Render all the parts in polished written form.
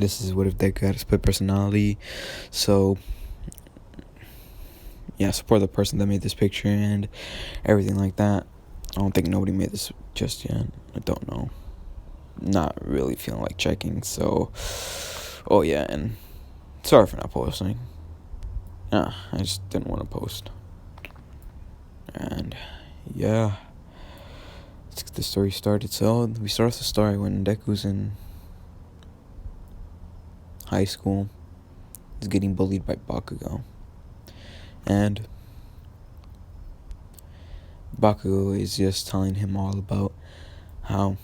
this is what if Deku had a split personality. So yeah, support the person that made this picture and everything like that. I don't think nobody made this just yet. I don't know. Not really feeling like checking. So, oh yeah, and sorry for not posting. I just didn't want to post. And yeah, let's get the story started. So we start the story when Deku's in high school. He's getting bullied by Bakugo. And Bakugo is just telling him all about how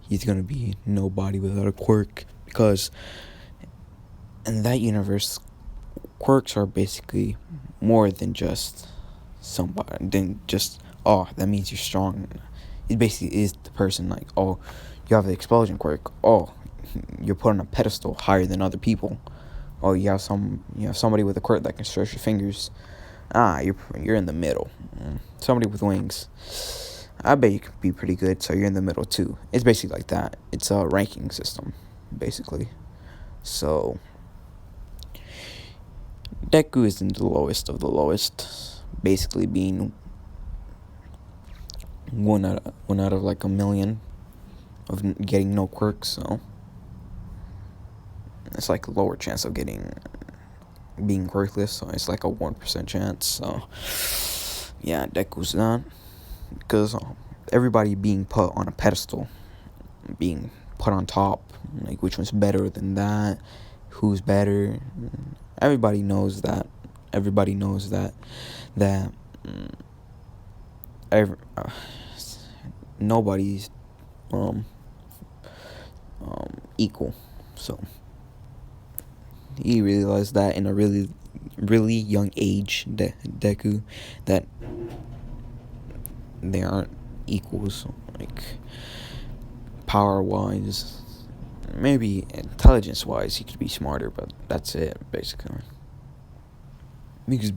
he's gonna be nobody without a quirk, because in that universe, quirks are basically more than just somebody, than just, oh, that means you're strong. It basically is the person, like, oh, you have the explosion quirk, oh, you're put on a pedestal higher than other people. Oh, you have somebody with a quirk that can stretch your fingers. You're in the middle. Somebody with wings, I bet you could be pretty good, so you're in the middle too. It's basically like that. It's a ranking system, basically. So Deku is in the lowest of the lowest, basically being one out of like a million of getting no quirks. So it's like a lower chance of being quirkless. So it's like a 1% chance. So yeah, Deku's not, because everybody being put on a pedestal, being put on top, like which one's better than that, who's better. Everybody knows that. Nobody's equal. So he realized that in a really, really young age, Deku, that they aren't equals, like power wise. Maybe intelligence wise he could be smarter, but that's it, basically. Because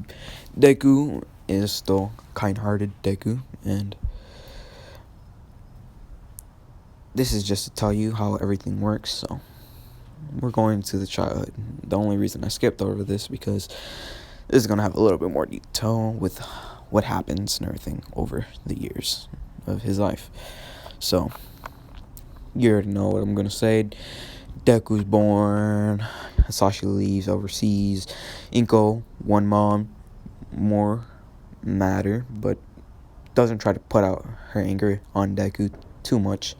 Deku is still kind-hearted Deku, and this is just to tell you how everything works. So we're going to the childhood. The only reason I skipped over this, because this is gonna have a little bit more detail with what happens and everything over the years of his life. So you already know what I'm gonna say. Deku's born. Sasha leaves overseas. Inko, one mom, more matter, but doesn't try to put out her anger on Deku too much,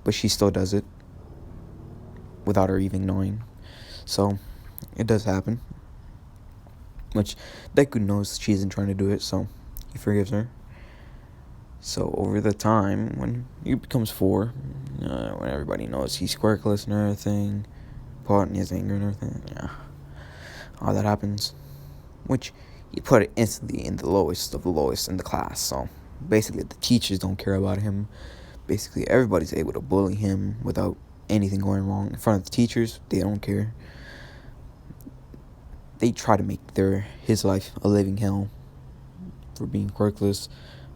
but she still does it without her even knowing. So it does happen, which Deku knows she isn't trying to do it, so he forgives her. So over the time, when he becomes 4, when everybody knows he's quirkless and everything, put in his anger and everything, yeah, all that happens, which he put it instantly in the lowest of the lowest in the class. So basically the teachers don't care about him. Basically everybody's able to bully him without anything going wrong in front of the teachers. They don't care. They try to make his life a living hell for being quirkless.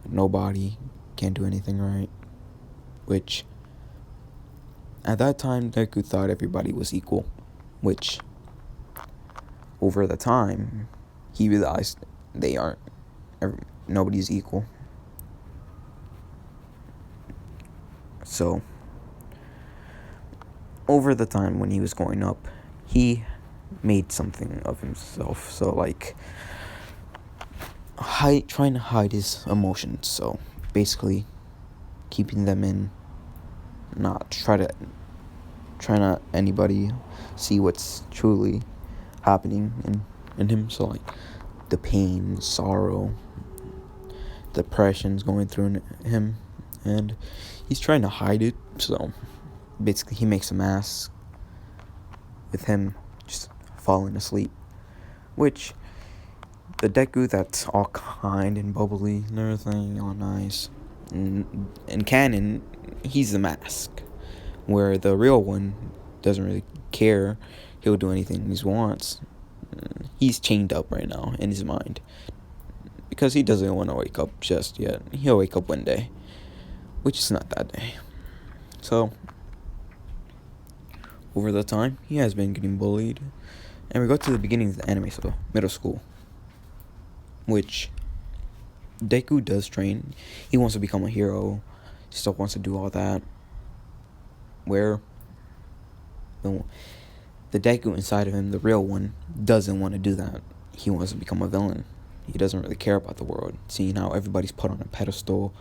Nobody can't do anything right, which at that time Deku thought everybody was equal, which over the time he realized they aren't. Nobody's equal. So over the time when he was growing up, he made something of himself. So like trying to hide his emotions. So basically keeping them in, not anybody see what's truly happening in him. So like the pain, sorrow, depression's going through him, and he's trying to hide it. So basically he makes a mask with him just falling asleep, which the Deku that's all kind and bubbly and everything, all nice, in canon, he's the mask, where the real one doesn't really care. He'll do anything he wants. He's chained up right now in his mind, because he doesn't want to wake up just yet. He'll wake up one day, which is not that day. So over the time, he has been getting bullied. And we go to the beginning of the anime, so middle school, which Deku does train. He wants to become a hero. He still wants to do all that. Where the Deku inside of him, the real one, doesn't want to do that. He wants to become a villain. He doesn't really care about the world, seeing how everybody's put on a pedestal.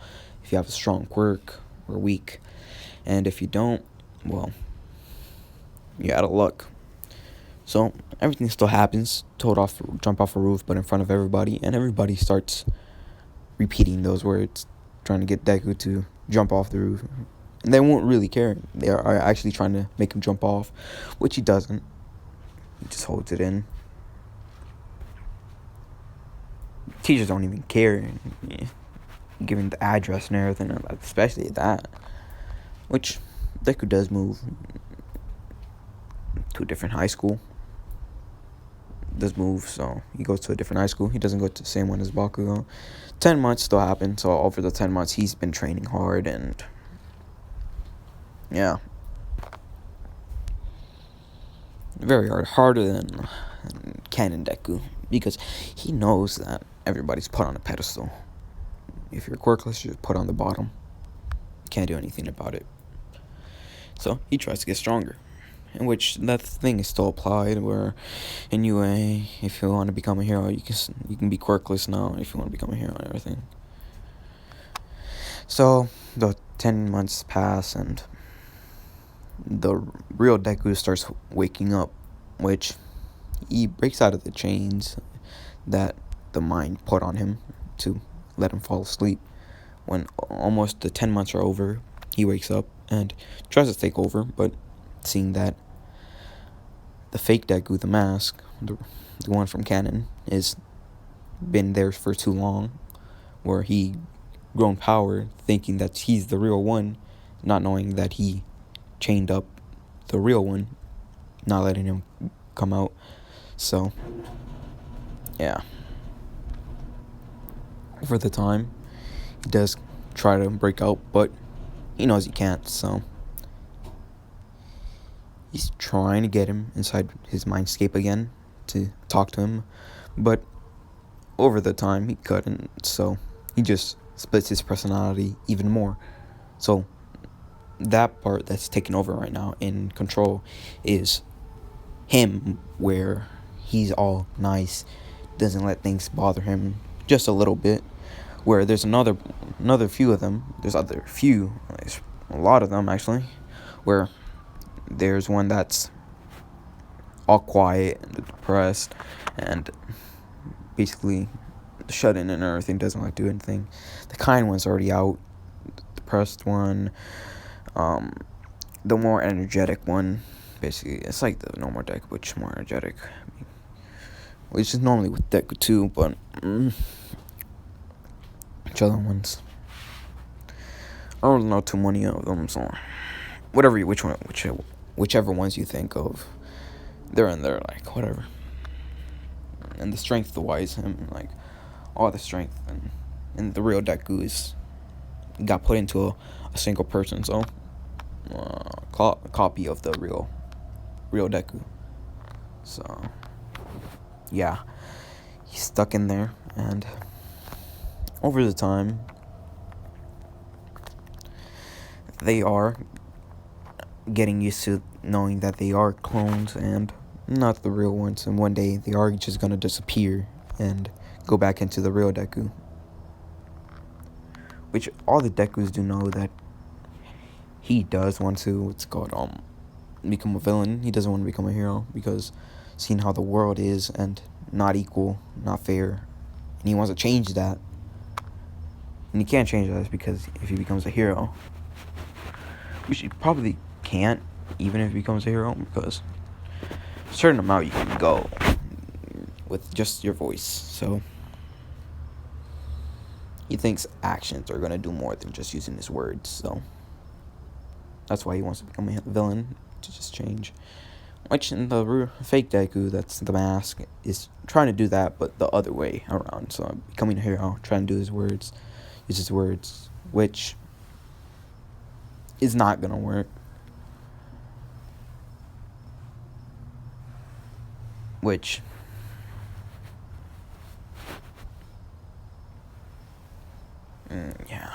If you have a strong quirk or weak, and if you don't, well, you're out of luck. So everything still happens. Jump off a roof, but in front of everybody, and everybody starts repeating those words, trying to get Deku to jump off the roof. And they won't really care. They are actually trying to make him jump off, which he doesn't. He just holds it in. Teachers don't even care, giving the address and everything, especially that. Which Deku does move to a different high school. So he goes to a different high school. He doesn't go to the same one as Bakugo. 10 months still happen, so over the 10 months he's been training hard, and yeah, very hard, harder than Canon Deku, because he knows that everybody's put on a pedestal. If you're quirkless, you're put on the bottom. Can't do anything about it. So he tries to get stronger, in which that thing is still applied, where in UA, if you want to become a hero, you can be quirkless now if you want to become a hero and everything. So the 10 months pass, and the real Deku starts waking up, which he breaks out of the chains that the mind put on him to let him fall asleep. When almost the 10 months are over, he wakes up and tries to take over, but seeing that the fake Deku, the mask, the one from canon, is been there for too long, where he grown power thinking that he's the real one, not knowing that he chained up the real one, not letting him come out. So yeah, over the time he does try to break out, but he knows he can't, so he's trying to get him inside his mindscape again to talk to him, but over the time he couldn't, so he just splits his personality even more. So that part that's taken over right now in control is him, where he's all nice, doesn't let things bother him just a little bit, where there's another few of them, there's a lot of them actually, where there's one that's all quiet and depressed and basically shut in and everything, doesn't like to do anything. The kind one's already out. The depressed one, the more energetic one, basically it's like the normal deck, but just more energetic, which is normally with Deku too, but which other ones? I don't know too many of them, so whichever ones you think of, they're in there, like, whatever. And the strength wise, him, like, all the strength and the real Deku got put into a single person, so copy of the real Deku. So yeah, he's stuck in there, and over the time they are getting used to knowing that they are clones and not the real ones, and one day they are just gonna disappear and go back into the real Deku. Which all the Dekus do know that he does want to, become a villain. He doesn't want to become a hero, because seeing how the world is and not equal, not fair, and he wants to change that. And he can't change that because if he becomes a hero, which he probably can't, even if he becomes a hero, because a certain amount you can go with just your voice. So he thinks actions are going to do more than just using his words, so that's why he wants to become a villain, to just change. Which in the fake Deku, that's the mask, is trying to do that, but the other way around. So becoming a hero, trying to use his words, which is not going to work. which yeah.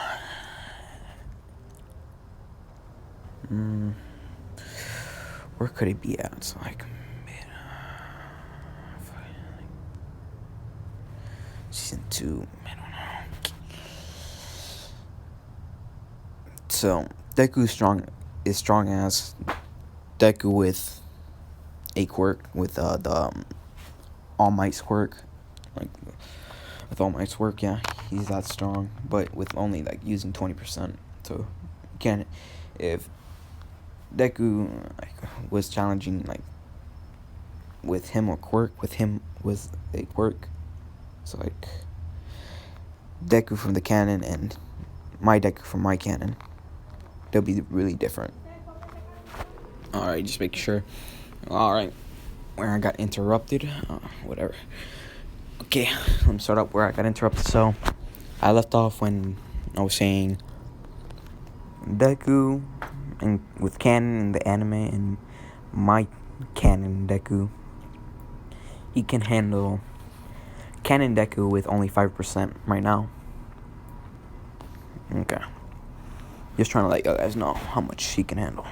Where could it be at? So like season 2, I don't know. So Deku is strong as Deku with a quirk with the All Might's quirk, like with All Might's quirk, yeah, he's that strong, but with only like using 20%. So you can't, if Deku like was challenging like with him a quirk, with him was a quirk, so like Deku from the canon and my Deku from my canon, they'll be really different. Alright, just make sure. Alright, where I got interrupted, whatever. Okay, let me start up where I got interrupted. So I left off when I was saying Deku and with canon in the anime and my canon Deku, he can handle canon Deku with only 5% right now. Okay, just trying to let you guys know how much he can handle.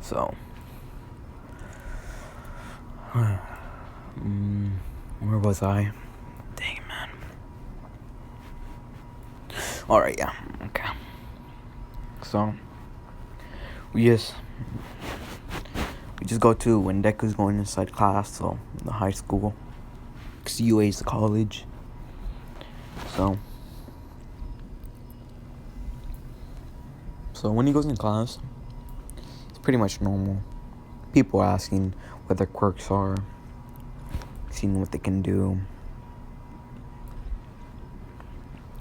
So where was I? Dang, man. Alright, yeah, okay. So we just go to when Deku's going inside class, so the high school, because UA is the college. So when he goes in class, it's pretty much normal. People are asking what their quirks are, seeing what they can do,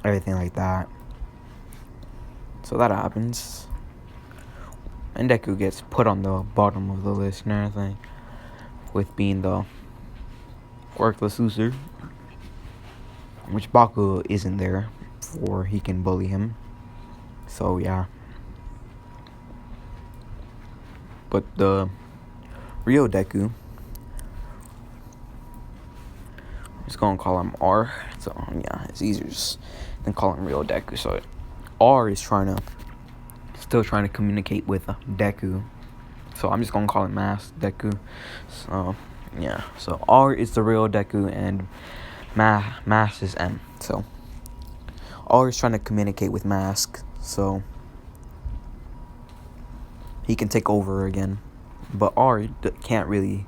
everything like that. So that happens, and Deku gets put on the bottom of the list and everything, with being the quirkless loser, which Baku isn't there for, he can bully him. So yeah. But the real Deku, I'm just gonna call him R. So yeah, it's easier just than call him real Deku. So R is still trying to communicate with Deku. So I'm just gonna call it Mask Deku. So yeah, so R is the real Deku and Mask is M. So R is trying to communicate with Mask, so he can take over again. But R can't really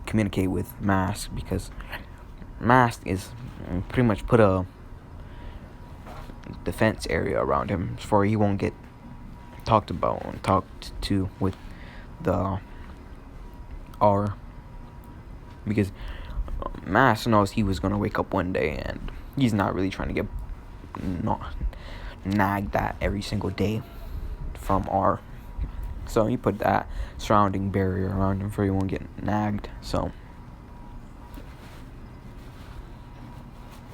communicate with Mask because Mask is pretty much put a defense area around him for he won't get talked about and talked to with the R, because Mask knows he was gonna wake up one day and he's not really trying to get nagged at every single day from R. So he put that surrounding barrier around him for he won't get nagged. So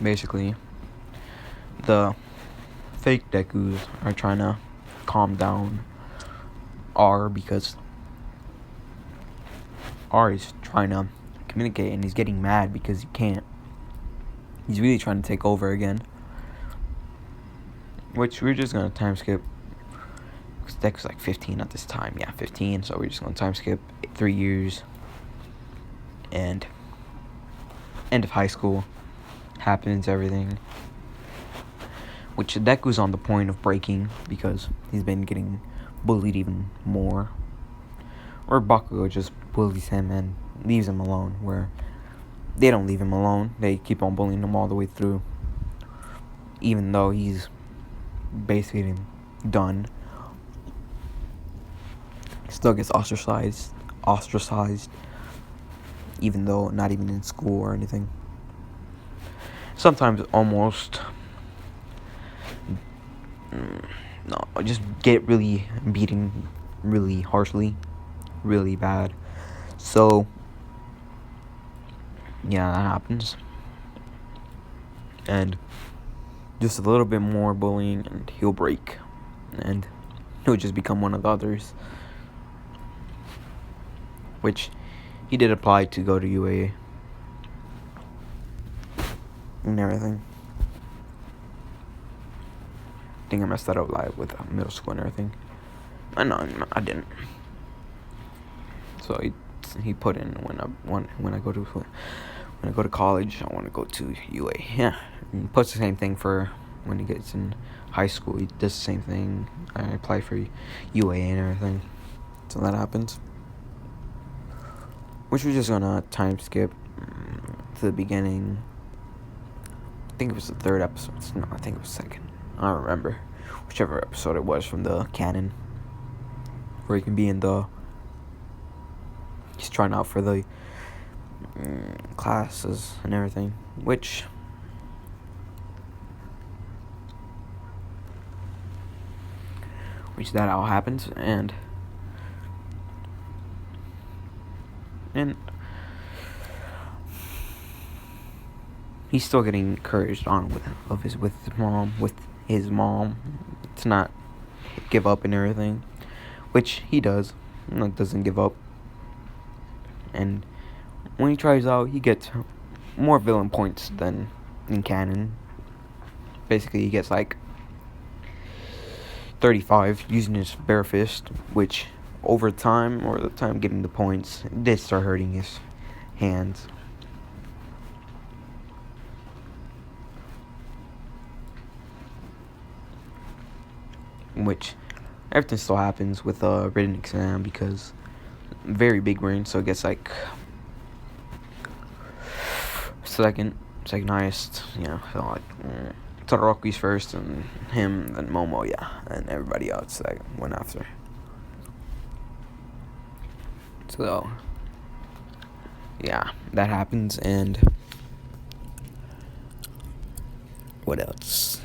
basically the fake Dekus are trying to calm down R because R is trying to communicate and he's getting mad because he can't. He's really trying to take over again, which we're just gonna time skip because Deku's like 15 at this time. Yeah, 15. So we're just gonna time skip 3 years and end of high school happens, everything, which Deku's on the point of breaking because he's been getting bullied even more, or Bakugo just bullies him and leaves him alone, where they don't leave him alone, they keep on bullying him all the way through, even though he's basically done. Still gets ostracized, even though not even in school or anything. Sometimes almost just get really beaten really harshly, really bad. So yeah, that happens, and just a little bit more bullying and he'll break and he'll just become one of the others. which he did apply to go to UA and everything. I think I messed that up live with middle school and everything. No, I didn't. So he put in when I go to college, I want to go to UA. Yeah, and he puts the same thing for when he gets in high school. He does the same thing. I apply for UA and everything. So that happens. Which we're just gonna time skip to the beginning. I think it was the third episode. No, I think it was second. I don't remember. Whichever episode it was from the canon. Where he can be in the... He's trying out for the classes and everything. Which... that all happens. And he's still getting encouraged on with his mom to not give up and everything, which he does. Doesn't give up. And when he tries out, he gets more villain points than in canon. Basically, he gets like 35 using his bare fist, which over time, or the time getting the points, it did start hurting his hands. Which everything still happens with a written exam, because very big range, so it gets like second highest. So like Todoroki's first, and him, then Momo, and everybody else that went after. So that happens. And what else?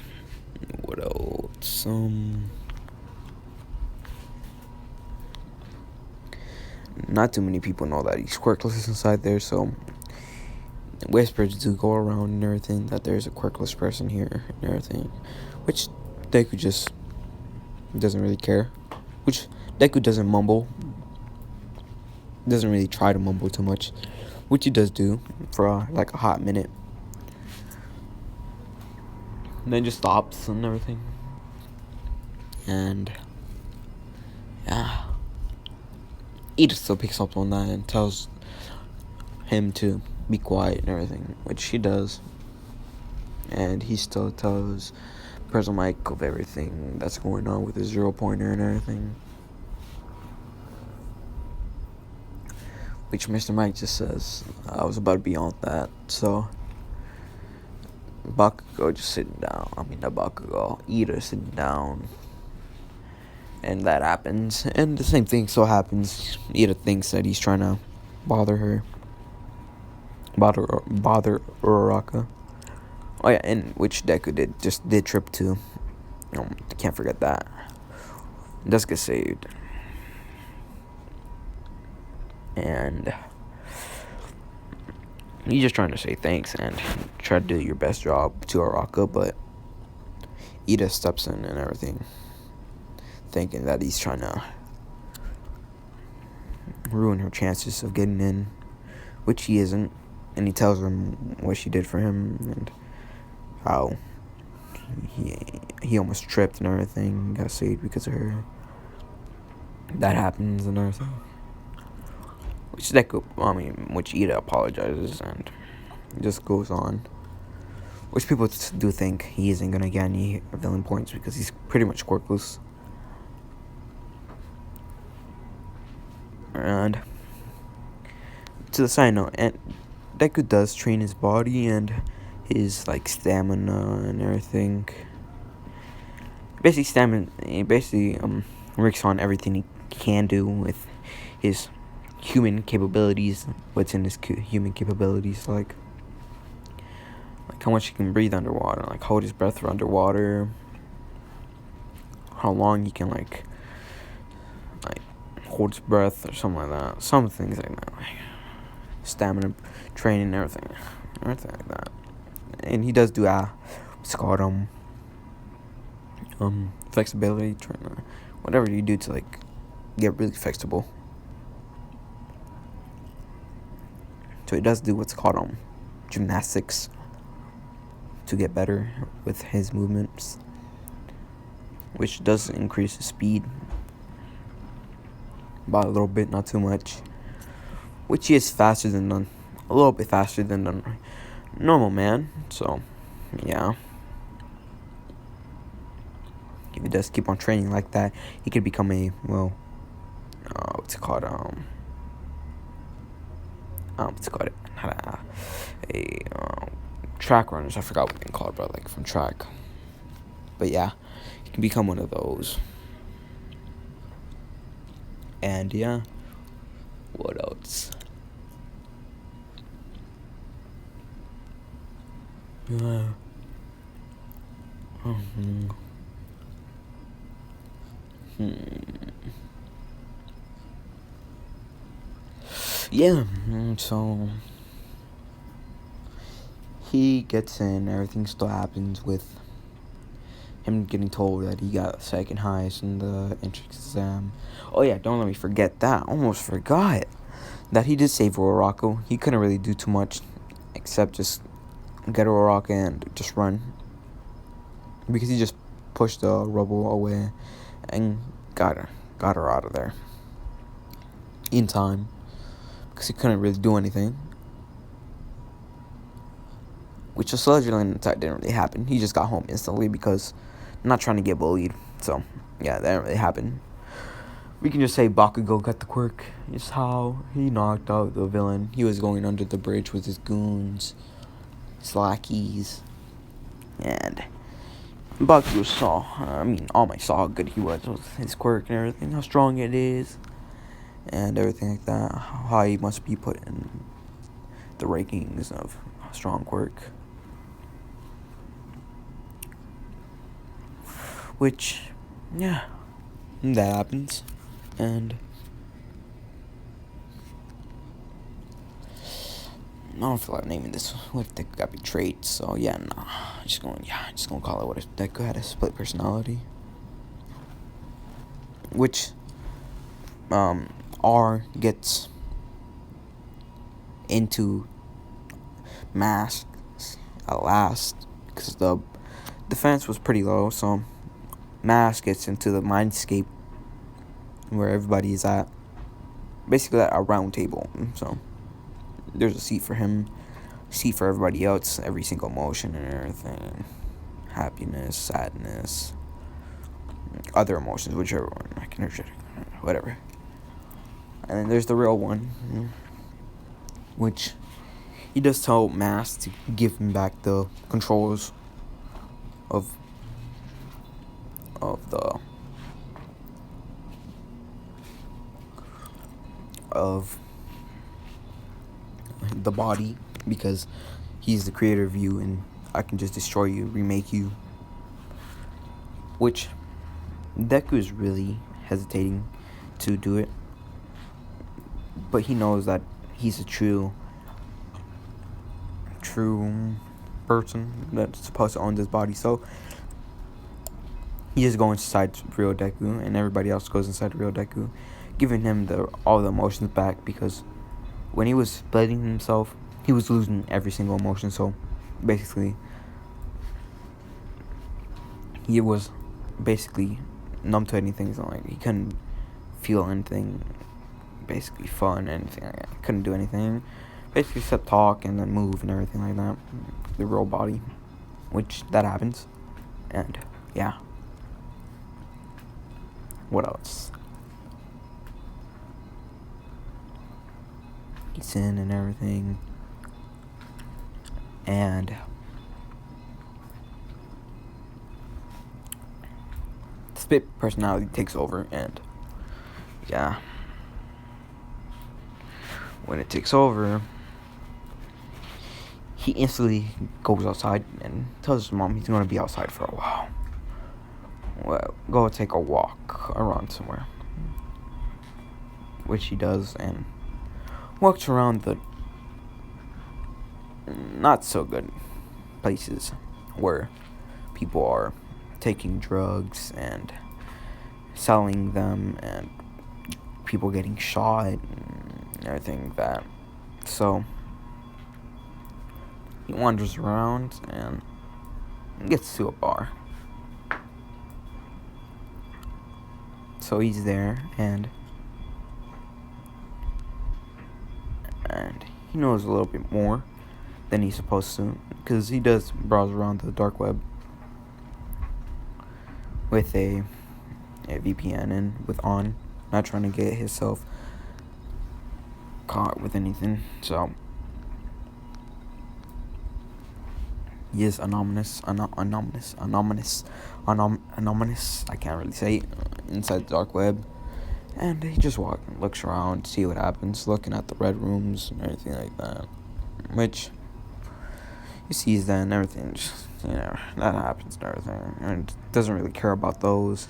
Not too many people know that he's quirkless inside there, so whispers do go around and everything that there's a quirkless person here and everything, which Deku just doesn't really care. Which Deku doesn't mumble, doesn't really try to mumble too much, which he does do for like a hot minute, and then just stops and everything. And Ida still picks up on that and tells him to be quiet and everything, which he does. And he still tells Professor Mike of everything that's going on with his 0 pointer and everything. Which Mr. Mike just says, I was about to be on that, so Bakugo just sitting down. Not Bakugo, Ida sitting down. And that happens. And the same thing still happens. Ida thinks that he's trying to bother her. Bother Uraraka. Oh yeah, and which Deku did trip to. Can't forget that. Does get saved. And you're just trying to say thanks and try to do your best job to Uraraka, but Ida steps in and everything, thinking that he's trying to ruin her chances of getting in, which he isn't. And he tells him what she did for him and how he almost tripped and everything, got saved because of her. That happens and everything. Which Ida apologizes and just goes on. Which people do think he isn't gonna get any villain points because he's pretty much quirkless. And to the side note, and Deku does train his body and his stamina and everything. He works on everything he can do with his human capabilities. What's in his human capabilities, like how much he can breathe underwater, hold his breath underwater, how long he can hold his breath or something like that. Some things like that, stamina training and everything like that. And he does do what's called flexibility training, whatever you do to get really flexible. So he does do what's called gymnastics to get better with his movements, which does increase his speed by a little bit, not too much. Which he is a little bit faster than the normal man. So, yeah. If he does keep on training like that, he could become a, well, what's it called? Track runners. I forgot what they're called, but like from track. But yeah, he can become one of those. And yeah, what else? Yeah, so he gets in, everything still happens with him getting told that he got second highest in the entrance exam. Oh yeah, don't let me forget that. Almost forgot that he did save Ororaku. He couldn't really do too much except just get Ororaku and just run, because he just pushed the rubble away and got her out of there in time, because he couldn't really do anything. Which was allegedly in attack didn't really happen. He just got home instantly because I'm not trying to get bullied. So yeah, that didn't really happen. We can just say Bakugo got the quirk. It's how he knocked out the villain. He was going under the bridge with his goons, his lackeys, and Bakugo saw, All Might saw how good he was with his quirk and everything, how strong it is, and everything like that. How he must be put in the rankings of strong quirk. Which, yeah, that happens. And I don't feel like naming this what if Deku got betrayed. So yeah, nah. I'm just gonna call it what if Deku had a split personality. Which R gets into masks at last, because the defense was pretty low, so Mask gets into the mindscape where everybody is at, basically at a round table. So there's a seat for him, seat for everybody else, every single emotion and everything, happiness, sadness, other emotions, whichever one, like energetic, whatever. And then there's the real one, which he does tell Mask to give him back the controls of the body, because he's the creator of you and I can just destroy you, remake you. Which Deku is really hesitating to do it, but he knows that he's a true person that's supposed to own this body, so he just goes inside real Deku, and everybody else goes inside real Deku, giving him all the emotions back, because when he was splitting himself, he was losing every single emotion. So basically, he was basically numb to anything. So like he couldn't feel anything, basically fun, anything like that. He couldn't do anything, basically except talk and then move and everything like that. The real body, which that happens, and yeah. What else? He's in and everything, and split personality takes over, and yeah, when it takes over, he instantly goes outside and tells his mom he's gonna be outside for a while. Well, go take a walk around somewhere, which he does, and walks around the not so good places where people are taking drugs and selling them, and people getting shot and everything like that. So he wanders around and gets to a bar. So he's there, and he knows a little bit more than he's supposed to, because he does browse around the dark web with a VPN and with on, not trying to get himself caught with anything. So he is anonymous. I can't really say it, inside the dark web, and he just looks around, see what happens, looking at the red rooms and everything like that, which he sees that and everything. Just, that happens and everything, and doesn't really care about those.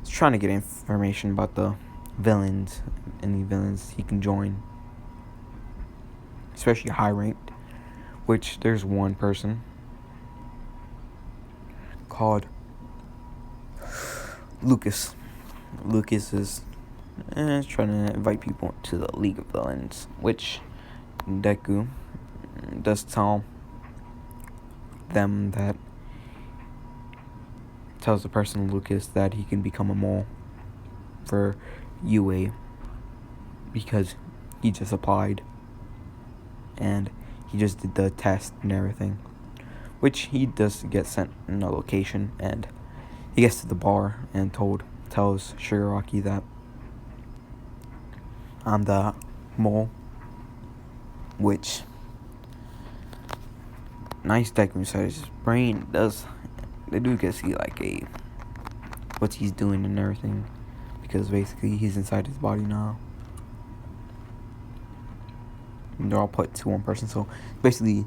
He's trying to get information about the villains, any villains he can join, especially high ranked, which there's one person called Lucas. Lucas is trying to invite people to the League of Villains, which Deku does tell them that, tells the person Lucas that he can become a mole for UA because he just applied and he just did the test and everything, which he does get sent in a location, and he gets to the bar and tells Shigaraki that I'm the mole, which nice Deku inside his brain they do get to see like what he's doing and everything, because basically he's inside his body now. And they're all put to one person, so basically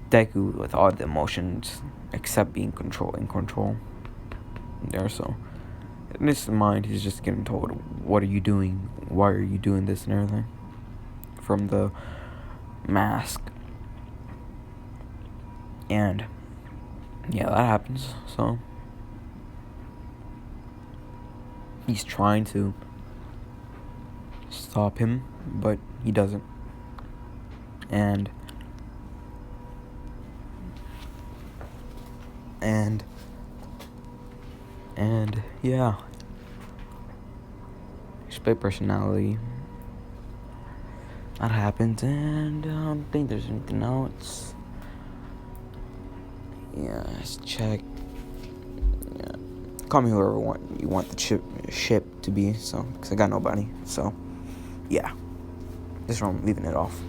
Deku with all the emotions except being in control there. So in his mind, he's just getting told, what are you doing, why are you doing this and everything, from the mask. And yeah, that happens. So he's trying to stop him, but he doesn't. And yeah, split personality. That happens, and I don't think there's anything else. Yeah, let's check. Yeah, call me whoever you want the ship to be. So, because I got nobody. So, yeah, this one I'm leaving it off.